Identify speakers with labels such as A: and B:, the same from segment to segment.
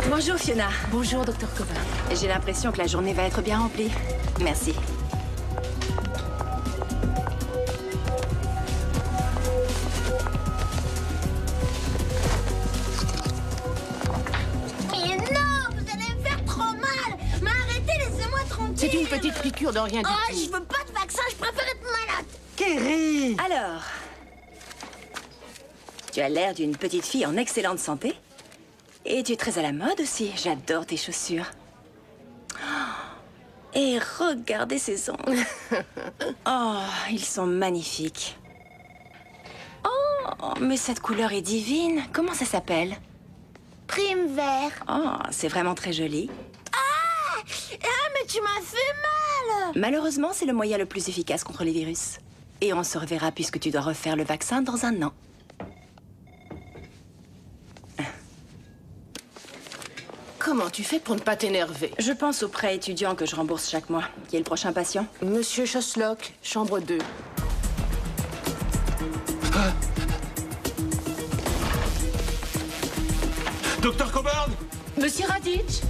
A: Bonjour Fiona.
B: Bonjour, Dr. Coburn.
A: J'ai l'impression que la journée va être bien remplie. Merci.
C: Mais non, vous allez me faire trop mal. Mais arrêtez, laissez-moi tranquille.
B: C'est une petite piqûre de rien du
C: Oh,
B: tout.
C: je veux pas de vaccin, je préfère être malade.
D: Kerry!
A: Alors, tu as l'air d'une petite fille en excellente santé. Et tu es très à la mode aussi. J'adore tes chaussures. Oh, et regardez ces ongles. Oh, ils sont magnifiques. Oh, mais cette couleur est divine. Comment ça s'appelle?
C: Prime vert.
A: Oh, c'est vraiment très joli.
C: Ah, mais tu m'as fait mal.
A: Malheureusement, c'est le moyen le plus efficace contre les virus. Et on se reverra puisque tu dois refaire le vaccin dans 1 an.
B: Comment tu fais pour ne pas t'énerver?
A: Je pense au prêt étudiant que je rembourse chaque mois. Qui est le prochain patient?
B: Monsieur Choslock, chambre 2.
E: Docteur Coburn!
B: Monsieur Raditch?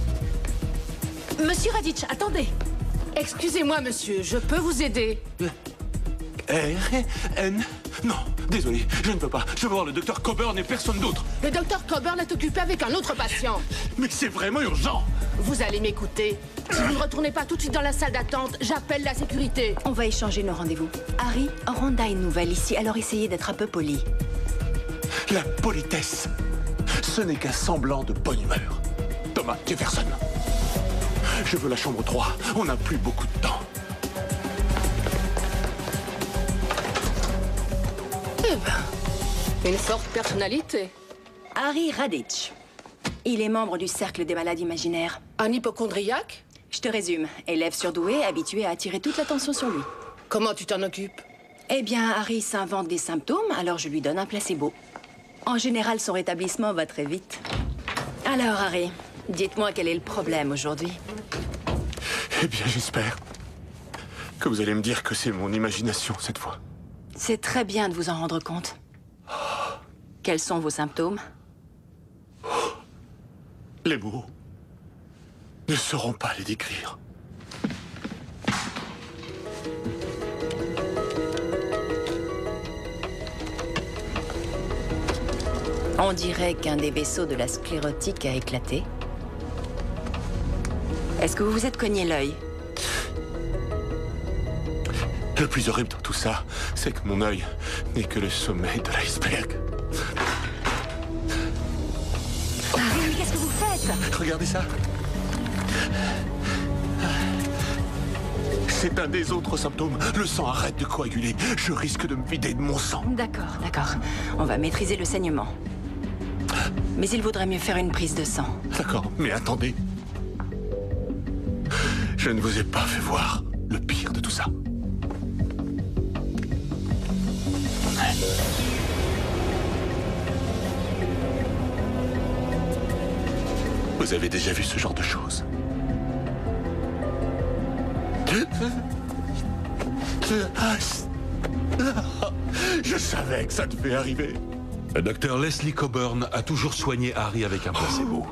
B: Monsieur Raditch, attendez. Excusez-moi, monsieur, je peux vous aider?
E: R-N... Non, désolé, je ne peux pas. Je veux voir le docteur Coburn et personne d'autre.
B: Le docteur Coburn est occupé avec un autre patient.
E: Mais c'est vraiment urgent.
B: Vous allez m'écouter. Si vous ne retournez pas tout de suite dans la salle d'attente, j'appelle la sécurité.
A: On va échanger nos rendez-vous. Harry, Rhonda est nouvelle ici, alors essayez d'être un peu poli.
E: La politesse, ce n'est qu'un semblant de bonne humeur. Thomas Jefferson. Je veux la chambre 3. On n'a plus beaucoup de temps.
B: Eh ben, une forte personnalité.
A: Harry Raditch. Il est membre du Cercle des Malades Imaginaires.
B: Un hypochondriaque?
A: Je te résume. Élève surdoué, habitué à attirer toute l'attention sur lui.
B: Comment tu t'en occupes?
A: Eh bien, Harry s'invente des symptômes, alors je lui donne un placebo. En général, son rétablissement va très vite. Alors, Harry, dites-moi quel est le problème aujourd'hui.
E: Eh bien, j'espère que vous allez me dire que c'est mon imagination cette fois.
A: C'est très bien de vous en rendre compte. Quels sont vos symptômes?
E: Les mots ne sauront pas les décrire.
A: On dirait qu'un des vaisseaux de la sclérotique a éclaté. Est-ce que vous vous êtes cogné l'œil?
E: Le plus horrible dans tout ça, c'est que mon œil n'est que le sommet de l'iceberg.
A: Harry, mais qu'est-ce que vous faites?
E: Regardez ça. C'est un des autres symptômes. Le sang arrête de coaguler. Je risque de me vider de mon sang.
A: D'accord, d'accord. On va maîtriser le saignement. Mais il vaudrait mieux faire une prise de sang.
E: D'accord, mais attendez. Je ne vous ai pas fait voir le pire de tout ça. Vous avez déjà vu ce genre de choses? Je savais que ça devait arriver.
F: Le docteur Leslie Coburn a toujours soigné Harry avec un placebo.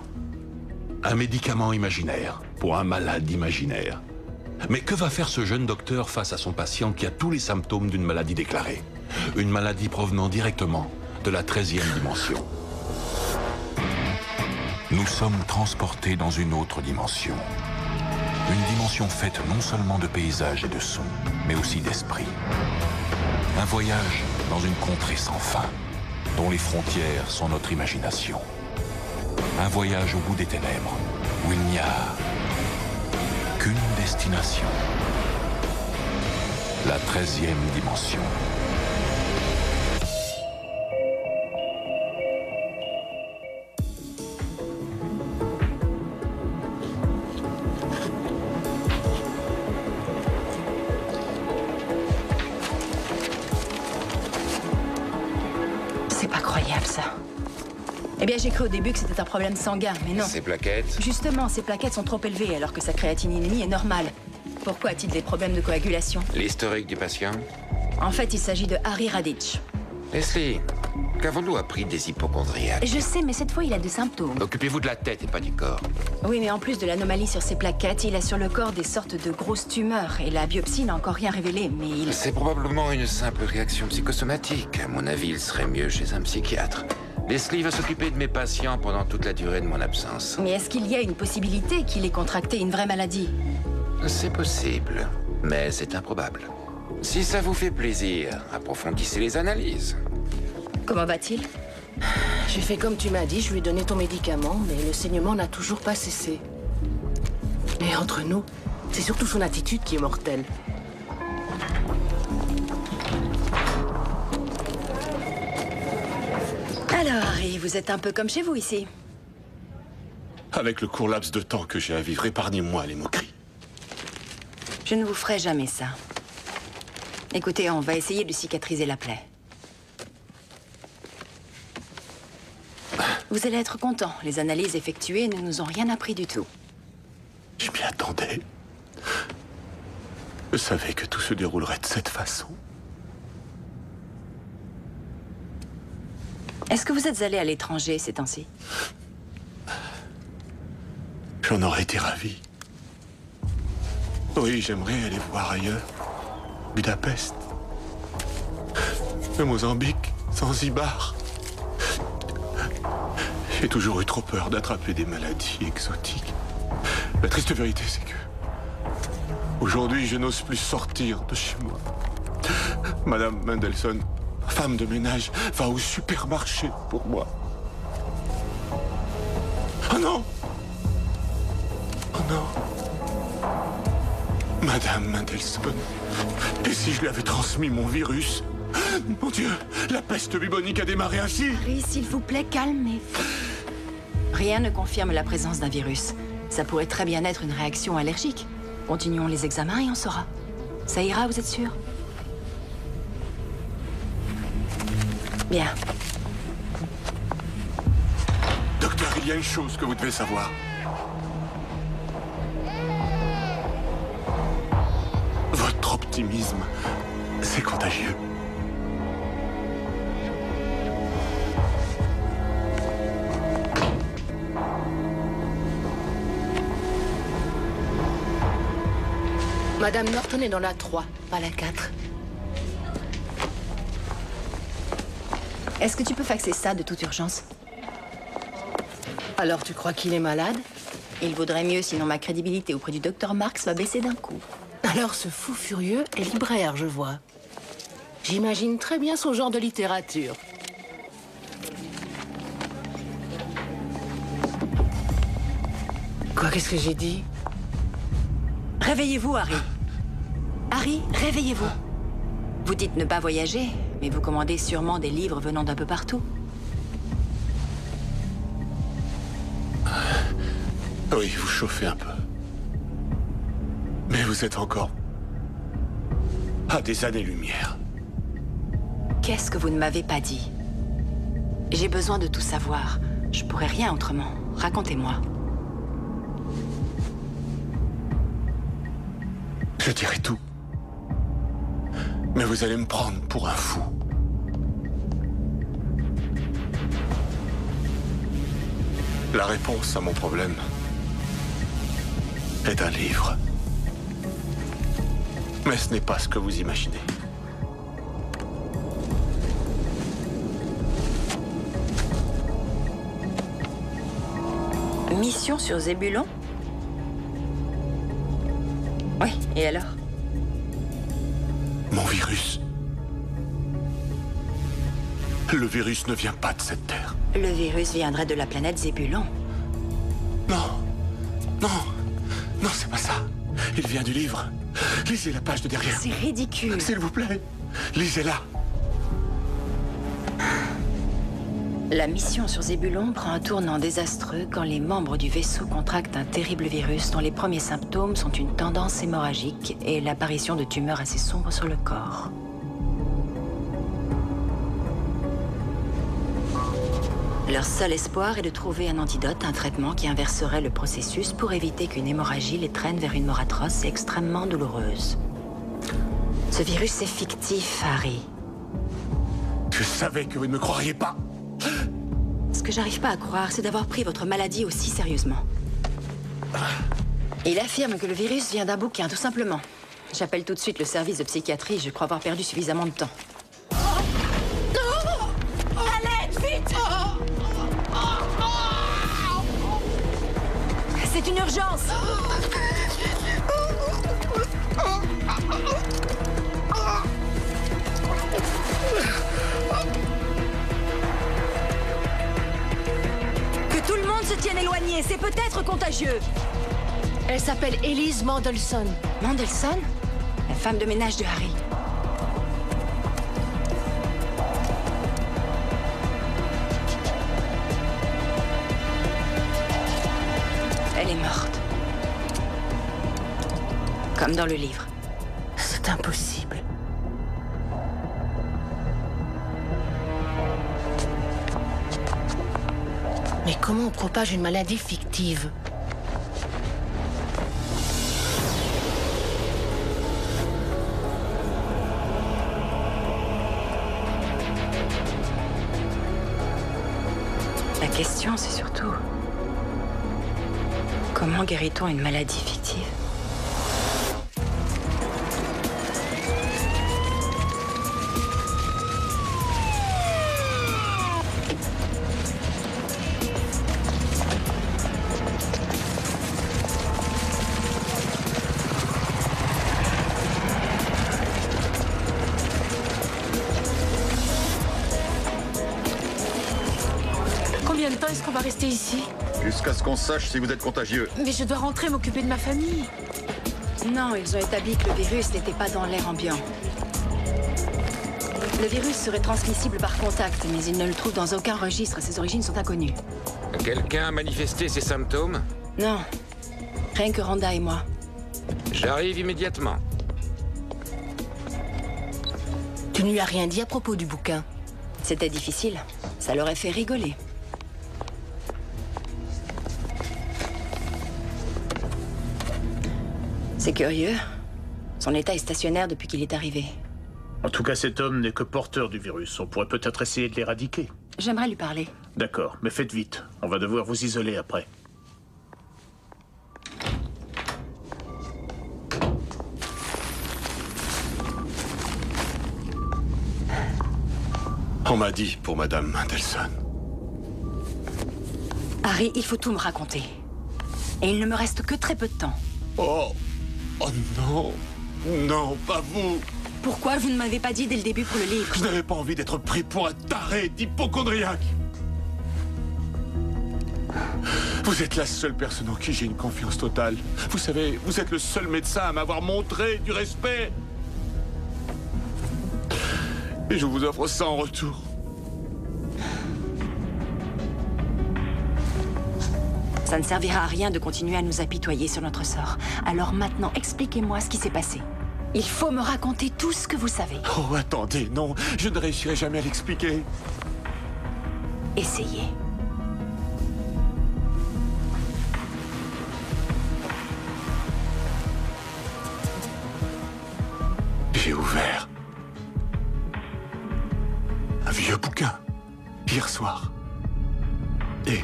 F: Un médicament imaginaire pour un malade imaginaire. Mais que va faire ce jeune docteur face à son patient qui a tous les symptômes d'une maladie déclarée? Une maladie provenant directement de la 13e dimension. Nous sommes transportés dans une autre dimension. Une dimension faite non seulement de paysages et de sons, mais aussi d'esprit. Un voyage dans une contrée sans fin, dont les frontières sont notre imagination. Un voyage au bout des ténèbres, où il n'y a qu'une destination. La 13e dimension.
A: C'est pas croyable, ça. Eh bien, j'ai cru au début que c'était un problème sanguin, mais non.
G: Ces plaquettes?
A: Justement, ces plaquettes sont trop élevées, alors que sa créatinémie est normale. Pourquoi a-t-il des problèmes de coagulation?
G: L'historique du patient?
A: En fait, il s'agit de Harry Raditch.
D: Leslie, qu'avons-nous appris des hypochondriaques?
A: Je sais, mais cette fois, il a des symptômes.
D: Occupez-vous de la tête et pas du corps.
A: Oui, mais en plus de l'anomalie sur ses plaquettes, il a sur le corps des sortes de grosses tumeurs. Et la biopsie n'a encore rien révélé, mais il...
D: C'est probablement une simple réaction psychosomatique. À mon avis, il serait mieux chez un psychiatre. Leslie va s'occuper de mes patients pendant toute la durée de mon absence.
A: Mais est-ce qu'il y a une possibilité qu'il ait contracté une vraie maladie?
D: C'est possible, mais c'est improbable. Si ça vous fait plaisir, approfondissez les analyses.
A: Comment va-t-il?
B: J'ai fait comme tu m'as dit, je lui ai donné ton médicament, mais le saignement n'a toujours pas cessé. Mais entre nous, c'est surtout son attitude qui est mortelle.
A: Alors, Harry, vous êtes un peu comme chez vous ici.
E: Avec le court laps de temps que j'ai à vivre, épargnez-moi les moqueries.
A: Je ne vous ferai jamais ça. Écoutez, on va essayer de cicatriser la plaie. Vous allez être content. Les analyses effectuées ne nous ont rien appris du tout.
E: Je m'y attendais. Je savais que tout se déroulerait de cette façon.
A: Est-ce que vous êtes allé à l'étranger ces temps-ci?
E: J'en aurais été ravi. Oui, j'aimerais aller voir ailleurs. Budapest. Le Mozambique, Zanzibar. J'ai toujours eu trop peur d'attraper des maladies exotiques. La triste vérité, c'est que... aujourd'hui, je n'ose plus sortir de chez moi. Madame Mendelssohn, femme de ménage, va au supermarché pour moi. Oh non! Oh non! Madame Mendelssohn, et si je lui avais transmis mon virus? Mon Dieu, la peste bubonique a démarré ainsi!
A: Harry, s'il vous plaît, calmez-vous. Rien ne confirme la présence d'un virus. Ça pourrait très bien être une réaction allergique. Continuons les examens et on saura. Ça ira, vous êtes sûr? Bien.
E: Docteur, il y a une chose que vous devez savoir. Votre optimisme, c'est contagieux.
B: Madame Norton est dans la 3, pas la 4.
A: Est-ce que tu peux faxer ça de toute urgence?
B: Alors tu crois qu'il est malade?
A: Il vaudrait mieux, sinon ma crédibilité auprès du docteur Marx va baisser d'un coup.
B: Alors ce fou furieux est libraire, je vois. J'imagine très bien son genre de littérature. Quoi, qu'est-ce que j'ai dit?
A: Réveillez-vous, Harry. Harry, réveillez-vous. Vous dites ne pas voyager, mais vous commandez sûrement des livres venant d'un peu partout.
E: Oui, vous chauffez un peu. Mais vous êtes encore à des années-lumière.
A: Qu'est-ce que vous ne m'avez pas dit? J'ai besoin de tout savoir. Je pourrais rien autrement. Racontez-moi.
E: Je dirai tout. Mais vous allez me prendre pour un fou. La réponse à mon problème est un livre. Mais ce n'est pas ce que vous imaginez.
A: Mission sur Zébulon? Oui, et alors?
E: Mon virus. Le virus ne vient pas de cette terre.
A: Le virus viendrait de la planète Zébulon.
E: Non. Non. Non, c'est pas ça. Il vient du livre. Lisez la page de derrière.
A: C'est ridicule.
E: S'il vous plaît, lisez-la.
A: La mission sur Zébulon prend un tournant désastreux quand les membres du vaisseau contractent un terrible virus dont les premiers symptômes sont une tendance hémorragique et l'apparition de tumeurs assez sombres sur le corps. Leur seul espoir est de trouver un antidote, un traitement qui inverserait le processus pour éviter qu'une hémorragie les traîne vers une mort atroce et extrêmement douloureuse. Ce virus est fictif, Harry.
E: Je savais que vous ne me croiriez pas.
A: Ce que j'arrive pas à croire, c'est d'avoir pris votre maladie aussi sérieusement. Il affirme que le virus vient d'un bouquin, tout simplement. J'appelle tout de suite le service de psychiatrie, je crois avoir perdu suffisamment de temps. C'est une urgence! Que tout le monde se tienne éloigné, c'est peut-être contagieux!
B: Elle s'appelle Elise Mandelson.
A: Mandelson? La femme de ménage de Harry. Elle est morte. Comme dans le livre.
B: C'est impossible. Mais comment on propage une maladie fictive?
A: La question, c'est surtout... Comment guérit-on une maladie fictive?
G: Combien de temps est-ce qu'on va rester ici?
H: Jusqu'à ce qu'on sache si vous êtes contagieux.
G: Mais je dois rentrer m'occuper de ma famille.
A: Non, ils ont établi que le virus n'était pas dans l'air ambiant. Le virus serait transmissible par contact, mais ils ne le trouvent dans aucun registre. Ses origines sont inconnues.
D: Quelqu'un a manifesté ses symptômes?
A: Non. Rien que Randa et moi.
D: J'arrive immédiatement.
B: Tu ne lui as rien dit à propos du bouquin?
A: C'était difficile. Ça l'aurait fait rigoler. C'est curieux. Son état est stationnaire depuis qu'il est arrivé.
I: En tout cas, cet homme n'est que porteur du virus. On pourrait peut-être essayer de l'éradiquer.
A: J'aimerais lui parler.
I: D'accord, mais faites vite. On va devoir vous isoler après.
E: On m'a dit pour Madame Mandelson.
A: Harry, il faut tout me raconter. Et il ne me reste que très peu de temps.
E: Oh! Oh non! Non, pas vous!
A: Pourquoi vous ne m'avez pas dit dès le début pour le livre?
E: Je n'avais pas envie d'être pris pour un taré d'hypocondriaque! Vous êtes la seule personne en qui j'ai une confiance totale. Vous savez, vous êtes le seul médecin à m'avoir montré du respect. Et je vous offre ça en retour.
A: Ça ne servira à rien de continuer à nous apitoyer sur notre sort. Alors maintenant, expliquez-moi ce qui s'est passé. Il faut me raconter tout ce que vous savez.
E: Oh, attendez, non, je ne réussirai jamais à l'expliquer.
A: Essayez.
E: J'ai ouvert un vieux bouquin hier soir. Et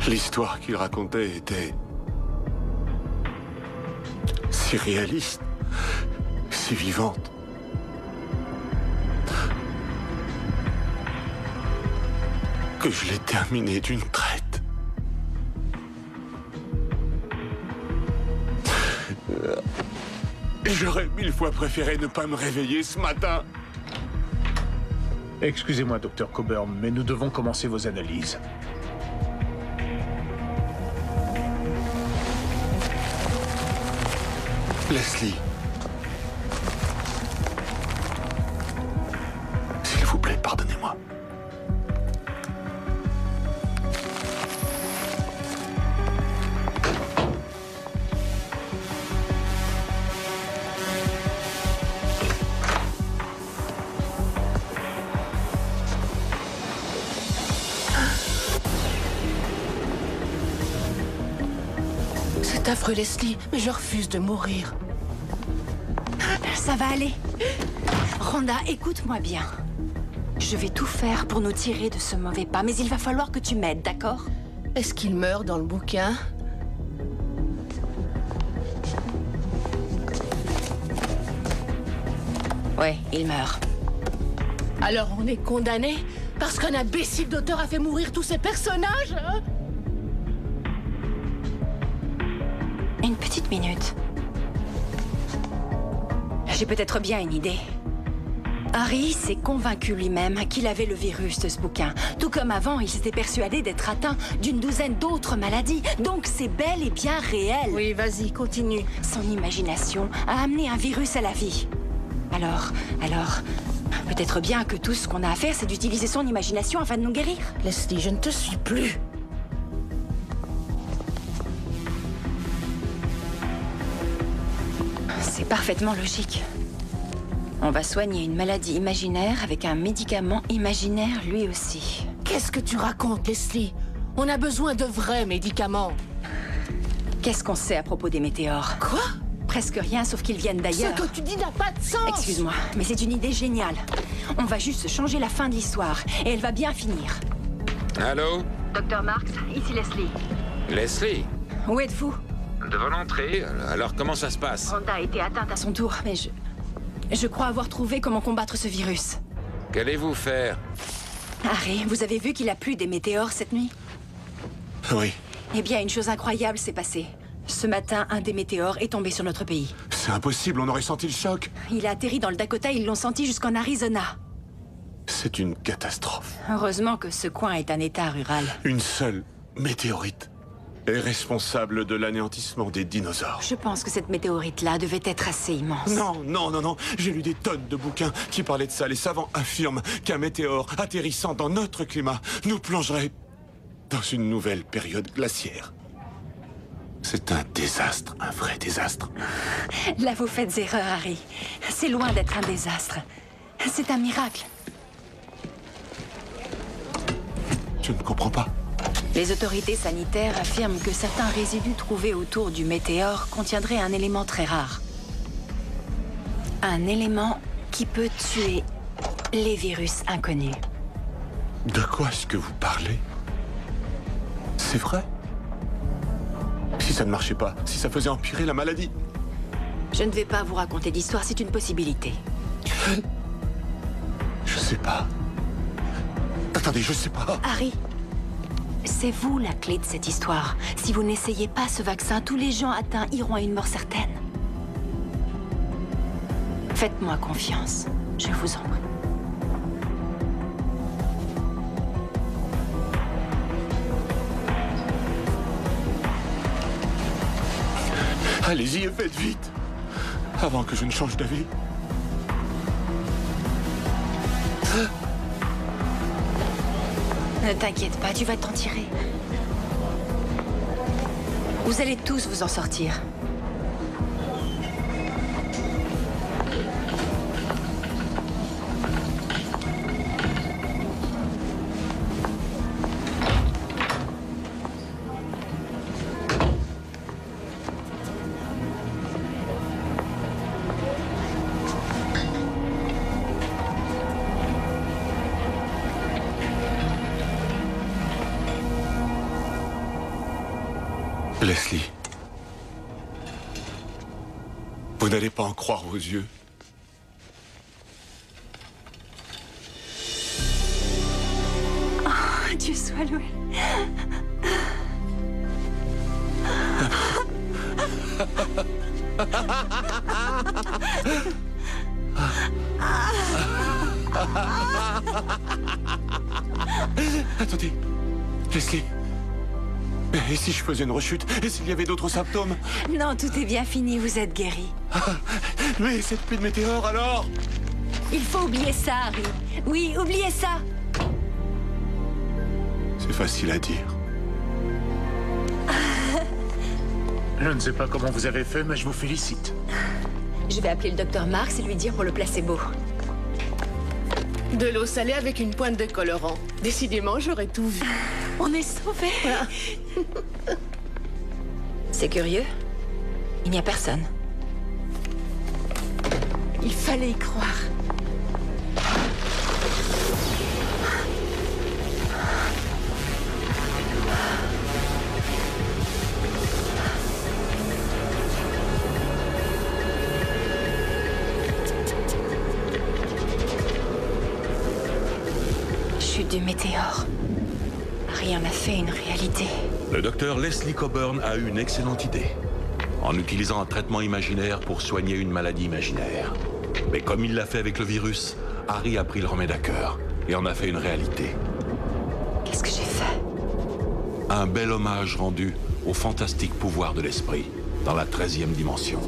E: l'histoire qu'il racontait était si réaliste, si vivante. Que je l'ai terminée d'une traite. J'aurais 1000 fois préféré ne pas me réveiller ce matin.
I: Excusez-moi, Dr. Coburn, mais nous devons commencer vos analyses.
E: Leslie. S'il vous plaît, pardonnez-moi.
B: C'est affreux, Leslie, mais je refuse de mourir.
A: Ça va aller. Rhonda, écoute-moi bien. Je vais tout faire pour nous tirer de ce mauvais pas, mais il va falloir que tu m'aides, d'accord?
B: Est-ce qu'il meurt dans le bouquin?
A: Ouais, il meurt.
B: Alors on est condamné parce qu'un imbécile d'auteur a fait mourir tous ces personnages, hein?
A: Une petite minute. J'ai peut-être bien une idée. Harry s'est convaincu lui-même qu'il avait le virus de ce bouquin. Tout comme avant, il s'était persuadé d'être atteint d'une douzaine d'autres maladies. Donc c'est bel et bien réel.
B: Oui, vas-y, continue.
A: Son imagination a amené un virus à la vie. Alors, peut-être bien que tout ce qu'on a à faire, c'est d'utiliser son imagination afin de nous guérir.
B: Leslie, je ne te suis plus.
A: C'est parfaitement logique. On va soigner une maladie imaginaire avec un médicament imaginaire lui aussi.
B: Qu'est-ce que tu racontes, Leslie? On a besoin de vrais médicaments.
A: Qu'est-ce qu'on sait à propos des météores?
B: Quoi?
A: Presque rien, sauf qu'ils viennent d'ailleurs.
B: Ce que tu dis n'a pas de sens.
A: Excuse-moi, mais c'est une idée géniale. On va juste changer la fin de l'histoire, et elle va bien finir.
D: Allô?
A: Dr. Marks, ici Leslie.
D: Leslie?
A: Où êtes-vous?
D: Devant l'entrée. Alors comment ça se passe?
A: Rhonda a été atteinte à son tour, mais je crois avoir trouvé comment combattre ce virus.
D: Qu'allez-vous faire?
A: Harry, vous avez vu qu'il a plu des météores cette nuit?
E: Oui.
A: Eh bien, une chose incroyable s'est passée. Ce matin, un des météores est tombé sur notre pays.
E: C'est impossible, on aurait senti le choc.
A: Il a atterri dans le Dakota, ils l'ont senti jusqu'en Arizona.
E: C'est une catastrophe.
A: Heureusement que ce coin est un état rural.
E: Une seule météorite est responsable de l'anéantissement des dinosaures.
A: Je pense que cette météorite-là devait être assez immense.
E: Non. J'ai lu des tonnes de bouquins qui parlaient de ça. Les savants affirment qu'un météore atterrissant dans notre climat nous plongerait dans une nouvelle période glaciaire. C'est un désastre, un vrai désastre.
A: Là, vous faites erreur, Harry. C'est loin d'être un désastre. C'est un miracle.
E: Je ne comprends pas.
A: Les autorités sanitaires affirment que certains résidus trouvés autour du météore contiendraient un élément très rare. Un élément qui peut tuer les virus inconnus.
E: De quoi est-ce que vous parlez? C'est vrai? Si ça ne marchait pas, si ça faisait empirer la maladie.
A: Je ne vais pas vous raconter d'histoire, c'est une possibilité.
E: Je sais pas. Attendez, je sais pas.
A: Harry, c'est vous la clé de cette histoire. Si vous n'essayez pas ce vaccin, tous les gens atteints iront à une mort certaine. Faites-moi confiance, je vous en prie.
E: Allez-y et faites vite, avant que je ne change d'avis.
A: Ne t'inquiète pas, tu vas t'en tirer. Vous allez tous vous en sortir.
E: Leslie, vous n'allez pas en croire vos yeux.
A: Oh, Dieu soit loué.
E: Attendez, Leslie. Et si je faisais une rechute? Et s'il y avait d'autres symptômes?
A: Non, tout est bien fini, vous êtes guéri.
E: Mais cette pluie de météores, alors?
A: Il faut oublier ça, Harry. Oui, oubliez ça.
E: C'est facile à dire.
I: Je ne sais pas comment vous avez fait, mais je vous félicite.
A: Je vais appeler le docteur Marks et lui dire pour le placebo.
B: De l'eau salée avec une pointe de colorant. Décidément, j'aurais tout vu.
A: On est sauvés. C'est curieux. Il n'y a personne.
B: Il fallait y croire.
A: du météore. Harry en a fait une réalité.
J: Le docteur Leslie Coburn a eu une excellente idée. En utilisant un traitement imaginaire pour soigner une maladie imaginaire. Mais comme il l'a fait avec le virus, Harry a pris le remède à cœur et en a fait une réalité.
A: Qu'est-ce que j'ai fait?
J: Un bel hommage rendu au fantastique pouvoir de l'esprit dans la 13e dimension.